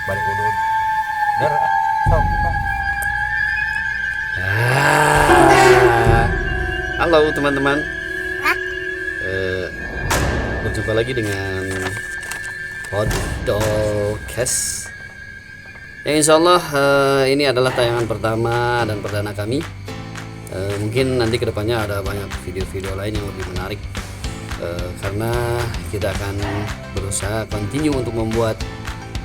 balik udut. Bener, sok buka. Halo teman-teman. Berjumpa lagi dengan Podcast. Ya, insya Allah ini adalah tayangan pertama dan perdana kami. Mungkin nanti kedepannya ada banyak video-video lain yang lebih menarik, karena kita akan berusaha continue untuk membuat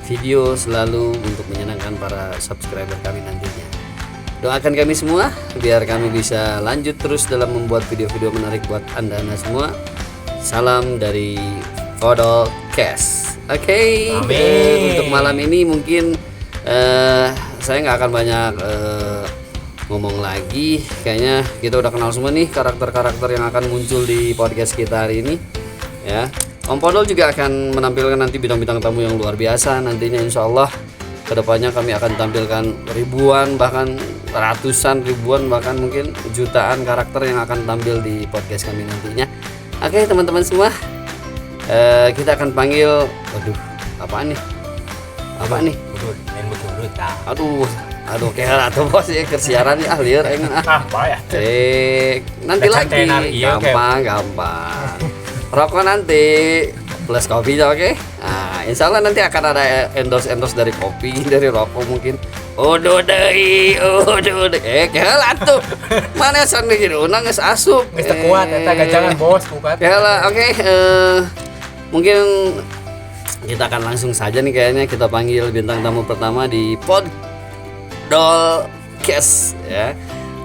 video selalu untuk menyenangkan para subscriber kami nantinya. Doakan kami semua biar kami bisa lanjut terus dalam membuat video-video menarik buat anda semua. Salam dari Podcast. Oke. Untuk malam ini mungkin saya nggak akan banyak ngomong lagi. Kayaknya kita udah kenal semua nih karakter-karakter yang akan muncul di podcast kita hari ini. Ya, Om Podol juga akan menampilkan nanti bintang-bintang tamu yang luar biasa nantinya, insya Allah. Kedepannya kami akan tampilkan ribuan, bahkan ratusan ribuan, bahkan mungkin jutaan karakter yang akan tampil di podcast kami nantinya. Oke teman-teman semua, kita akan panggil, apaan nih? Udut, main udut. Aduh kayak atau bos ya kersiaran nih lieur aing Bahaya. Nanti lagi gampang. Rokok nanti plus kopi aja, oke? Nah, insya Allah nanti akan ada endorse dari kopi, dari rokok mungkin. Udah keheula tuh. Mana sana gitu, nangis asup. Geus teu kuat eta gajangan bos bukan. Keheula, oke. Mungkin kita akan langsung saja nih, kayaknya kita panggil bintang tamu pertama di Podcast ya.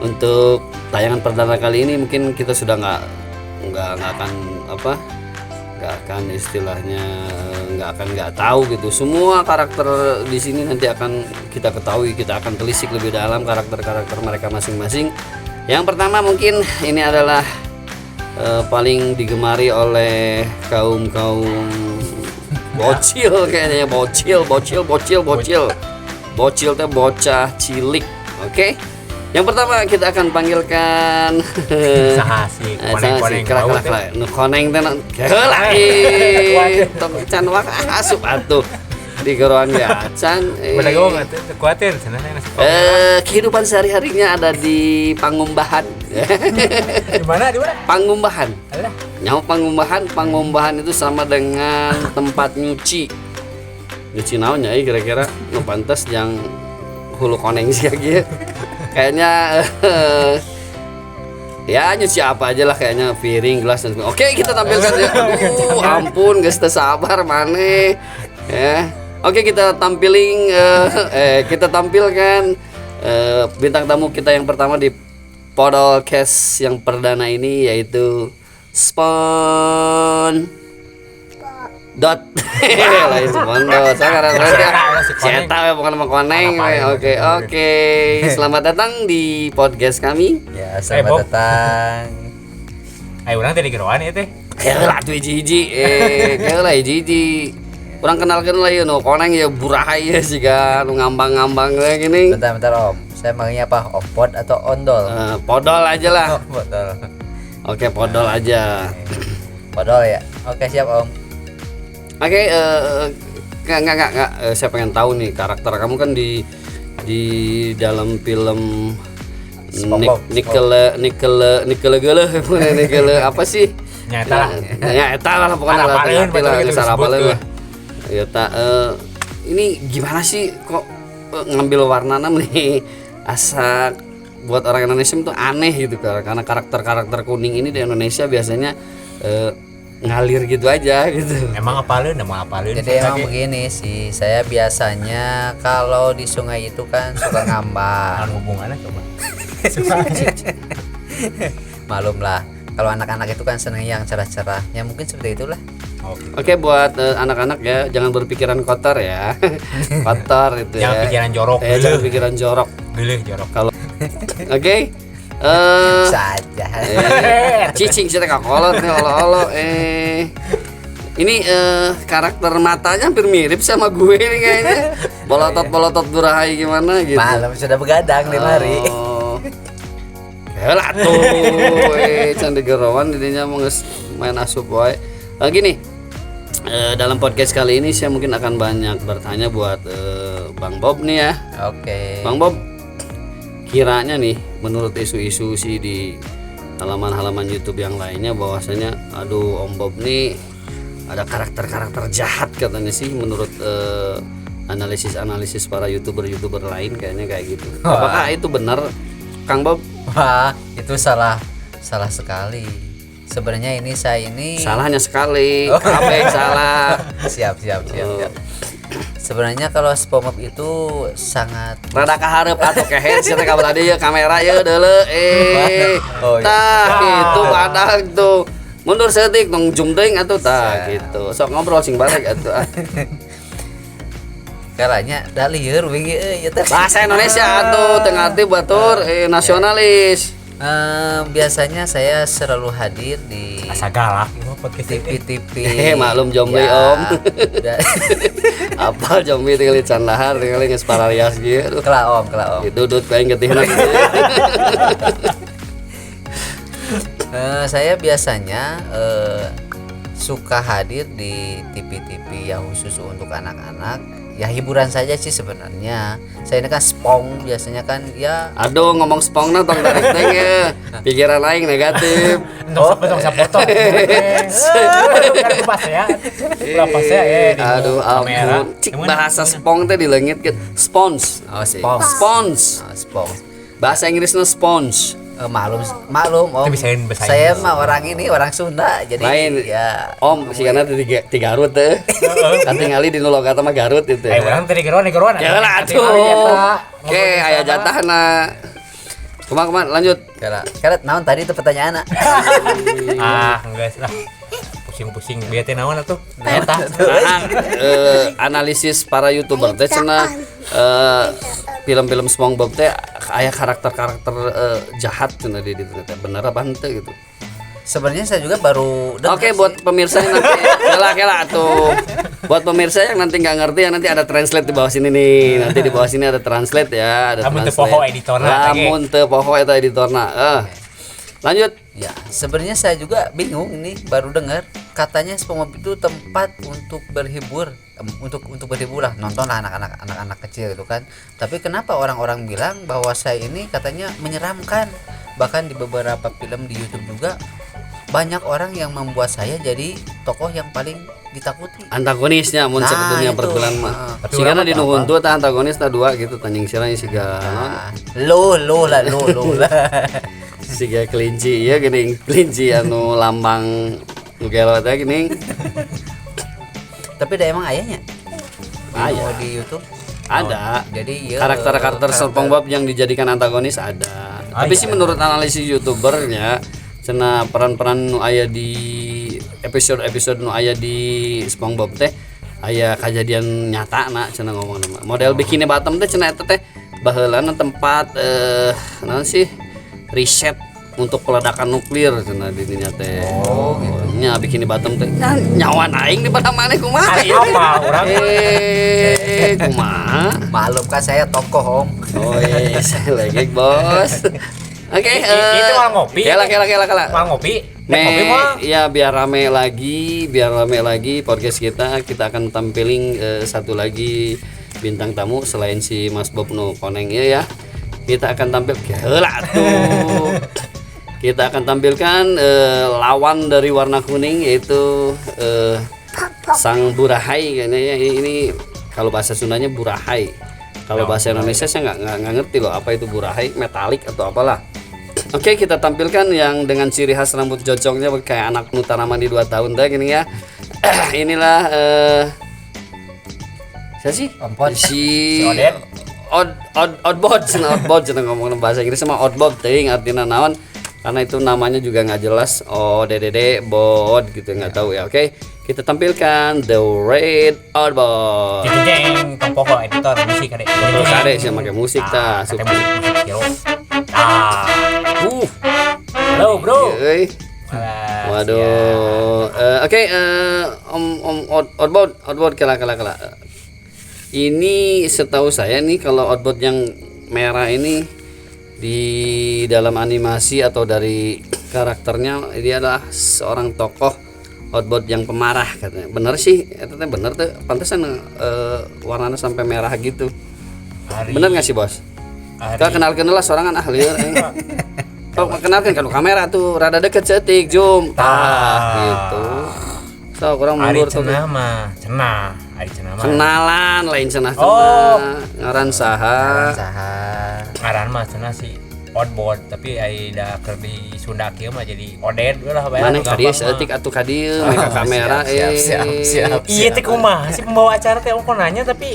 Untuk tayangan perdana kali ini mungkin kita sudah nggak akan istilahnya nggak tahu gitu. Semua karakter di sini nanti akan kita ketahui, kita akan telisik lebih dalam karakter mereka masing-masing. Yang pertama mungkin ini adalah paling digemari oleh kaum bocil kayaknya, bocil teh bocah cilik. Oke. Yang pertama kita akan panggilkan Sahasi koneng teh keheula tong can wak asup atuh di geroan ya can. Kuatir Kehidupan sehari-harinya ada di Pangumbahan. Di mana? Pangumbahan. Nyawa Pangumbahan itu sama dengan tempat nyuci naonnya kira-kira nu pantes yang hulu koneng sih gitu. Kayaknya ya nyuci apa aja lah, kayaknya piring, gelas dan oke, kita tampilkan ya. Ampun geus teu sabar maneh. Ya. Oke, kita tampilkan bintang tamu kita yang pertama di podcast yang perdana ini, yaitu lain Spondot. Sekarang ya. Cetak bukan sama koneng. Oke. Selamat datang di podcast kami. Ya, selamat datang. Ayo urang teh di geroan ieu teh. Keheula atuh hiji-hiji. Hiji-hiji. Urang kenalkeun lah ieu nu koneng ya buraha ieu siga nu ngambang-ngambang we gini. Bentar Om. Saya manggilnya apa? Opod atau ondol? Podol aja lah. Oh, podol. Oke, podol aja. Podol ya. Oke, siap Om. Oke, enggak. Saya pengen tahu nih karakter kamu kan di dalam film Nickel apa sih? Nyata lah pokoknya lah sarapaleun lah. Ya ini gimana sih kok ngambil warnana nih asa buat orang Indonesia itu aneh gitu, karena karakter kuning ini di Indonesia biasanya ngalir gitu aja gitu. Emang apalin? Jadi emang begini sih, saya biasanya kalau di sungai itu kan suka ngambang. Hubungannya coba. Malum lah, kalau anak-anak itu kan seneng yang cerah-cerah, ya mungkin seperti itulah. Oke, buat anak-anak ya, jangan berpikiran kotor ya. Kotor itu jangan ya. Pikiran jorok. Jangan pikiran jorok. Pilih jorok. Kalau Oke. Saja. Cicing sih teh kolot nih olo-olo. Ini karakter matanya hampir mirip sama gue nih kayaknya. Bolotot durahai gimana gitu. Malam sudah begadang di mari. Helah tuh, can digerawan didinya mau main asup wae. Gini, dalam podcast kali ini saya mungkin akan banyak bertanya buat Bang Bob nih ya. Oke. Bang Bob, kiranya nih menurut isu-isu sih di halaman-halaman YouTube yang lainnya bahwasanya aduh Om Bob nih ada karakter-karakter jahat katanya sih menurut analisis para YouTuber lain kayaknya kayak gitu. Apakah itu benar Kang Bob? Wah, itu salah sekali. Sebenarnya saya ini Salahnya sekali. Apa yang salah? siap. Sebenarnya kalau SpongeBob itu sangat Rada kaharep atau kehead sih kabar tadi ya kamera ya deule Oh, iya. tah itu badak tuh mundur setik tong zoom teuing atuh tah gitu sok ngobrol sing balik atuh kalanya da lieur wingi ya teh. bahasa Indonesia atuh teu ngarti batur nasionalis. Biasanya saya selalu hadir di Asa galak ieu podcast ini. TV-TV. Maklum zombie Ya, Om. da- Apa zombie tinggal can lahar tinggal geus paralias gitu. Kela om. Dudut kain getihna. Saya biasanya suka hadir di TV-TV yang khusus untuk anak-anak. Ya hiburan saja sih sebenarnya. Saya ini kan spong biasanya kan ya. Aduh ngomong spongna tong tarik teh ya. Pikiran aing negatif. Tong sapotong. Bukan pas ya. Berapa saya di Aduh kamera. ampun. Cik bahasa spong teh dilengit ke sponge. Oh, Sponge. spong. Bahasa Inggrisnya sponge. Maklum om. Itu bisain bahasa Saya Inggris. mah orang ini orang Sunda jadi Lain. ya. Om si karena di Garut teh. Kan tingali di Nulogata mah Garut itu. Urang teh geroan. Ya lah atuh. Oke, aya jatahna. Kumaha lanjut. Karet naon tadi itu pertanyaan. Enggak lah. Pusing-pusing biar teh naon atuh. Eta. Analisis para YouTuber teh cenah film-film SpongeBob teh aya karakter-karakter jahat cenah di internet. Bener apa henteu gitu. Sebenarnya saya juga baru dengar Oke, sih. buat pemirsa yang nanti kela tuh. Buat pemirsa yang nanti nggak ngerti ya nanti ada translate di bawah sini nih. Nanti di bawah sini ada translate ya, ada Lamun teu translate. poho editorna, Lamun teu poho eta editorna. Lanjut. Ya, sebenarnya saya juga bingung ini baru dengar katanya SpongeBob itu tempat untuk berhibur, untuk berhibur lah, nonton lah anak-anak kecil itu kan. Tapi kenapa orang-orang bilang bahwa saya ini katanya menyeramkan? Bahkan di beberapa film di YouTube juga banyak orang yang membuat saya jadi tokoh yang paling ditakuti. Antagonisnya mun Nah, cek dunia itu. perbulan mah. Tapi Sigana urang di mah nu huntu tah antagonis tah dua gitu tanjing sirah siga Nah, lo lah. siga kelinci ya geuning kelinci anu lambang nu gelo teh geuning. Tapi ada emang ayahnya. Aya. Oh, di YouTube. Ada. Jadi ya Karakter-karakter SpongeBob yang dijadikan antagonis ada. Tapi sih menurut analisis YouTubernya cenah peran-peran nu aya di episode nu aya di SpongeBob teh aya kejadian nyata na cenah ngomong nama. Model Bikini Bottom teh cenah eta teh baheulana tempat naon sih riset untuk peledakan nuklir cenah di dinya teh. Oh gitu. Nya Bikini Bottom teh nyawa aing di pada maneh kumaha ya. Apa urang? Kumaha? Maklum kan saya tokoh om. Oh iya, saya lagi bos. Oke, Itu malah ngopi. Kela. Mal ngopi. Ngopi mah. Ya biar rame lagi podcast kita akan tampilin satu lagi bintang tamu selain si Mas Bob nu koneng ya. Kita akan tampil heula tuh. Kita akan tampilkan lawan dari warna kuning yaitu sang Burahai kayaknya ya. Ini kalau bahasa Sundanya Burahai. Kalau bahasa Indonesia saya nggak ngerti loh apa itu Burahai, metalik atau apalah. Oke, kita tampilkan yang dengan ciri khas rambut jocongnya kayak anak Nutanaman di 2 tahun dah gini ya. Inilah siapa sih? Ompon. Si Odet. Oddbod cenah ngomong bahasa Inggris sama Oddbod teuing artinya naon? Karena itu namanya juga nggak jelas. DDD bod gitu nggak tahu ya. Oke, kita tampilkan The Red Oddbod. Jeng tong poho editor musik ade. Terus ada sih pakai musik tah. Musik hero. Halo, bro. Euy. Waduh. Oke, Om Oddbod kela. Ini setahu saya nih kalau Oddbod yang merah ini di dalam animasi atau dari karakternya dia adalah seorang tokoh Oddbod yang pemarah katanya. Bener sih, itu bener tuh. Pantesan warnanya sampai merah gitu. Bener nggak sih bos? Ari. Kita kenal lah sorangan ahli. Oh, kenalkan kalau kamera tuh rada deket cetik zoom. Gitu. So kurang Ari mundur tuh. cenah mah, cenah. Ari cenah mah. Kenalan lain cenah Oh. ngaran saha. Ngaran mah cenah si Odbod, tapi ai da keur di Sunda kieu mah jadi Oded lah bae. Mana kadieu seetik atuh kadieu mereka kamera siap. Iya teh kumaha si pembawa acara teh ongko nanya tapi